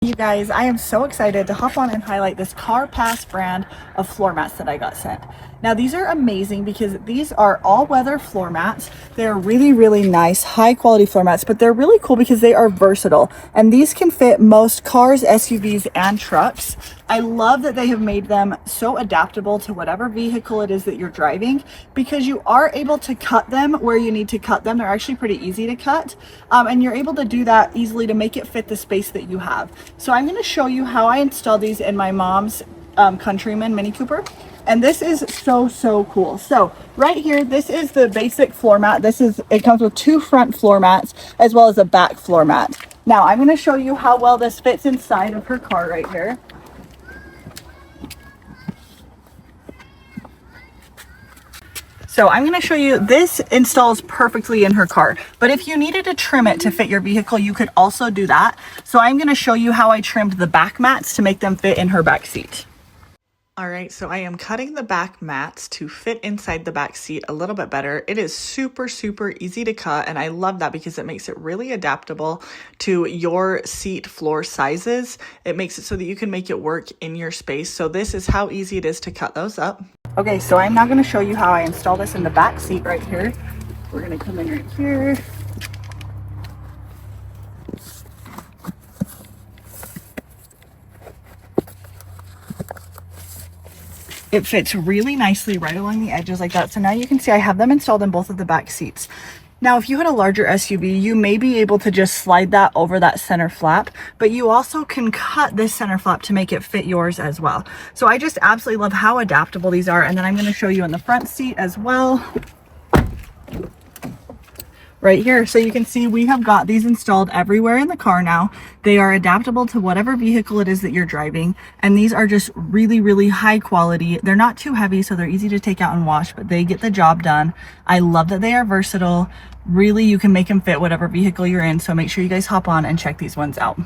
You guys, I am so excited to hop on and highlight this CarPass brand of floor mats that I got sent. Now these are amazing because these are all-weather floor mats. They're really nice, high quality floor mats, but they're really cool because they are versatile and these can fit most cars, SUVs, and trucks. I love that they have made them so adaptable to whatever vehicle it is that you're driving because you are able to cut them where you need to cut them. They're actually pretty easy to cut and you're able to do that easily to make it fit the space that you have. So I'm going to show you how I install these in my mom's Countryman Mini Cooper. And this is so cool. So right here, this is the basic floor mat. It comes with two front floor mats as well as a back floor mat. Now I'm going to show you how well this fits inside of her car right here. So I'm going to show you, this installs perfectly in her car, but if you needed to trim it to fit your vehicle, you could also do that. So I'm going to show you how I trimmed the back mats to make them fit in her back seat. All right, so I am cutting the back mats to fit inside the back seat a little bit better. It is super easy to cut, and I love that because it makes it really adaptable to your seat floor sizes. It makes it so that you can make it work in your space. So this is how easy it is to cut those up. Okay, so I'm now going to show you how I install this in the back seat right here. We're going to come in right here. It fits really nicely right along the edges like that. So now you can see I have them installed in both of the back seats. Now, if you had a larger SUV, you may be able to just slide that over that center flap, but you also can cut this center flap to make it fit yours as well. So I just absolutely love how adaptable these are. And then I'm going to show you in the front seat as well. Right here. So you can see we have got these installed everywhere in the car now. They are adaptable to whatever vehicle it is that you're driving. And these are just really high quality. They're not too heavy, so they're easy to take out and wash, but they get the job done. I love that they are versatile. Really, you can make them fit whatever vehicle you're in. So make sure you guys hop on and check these ones out.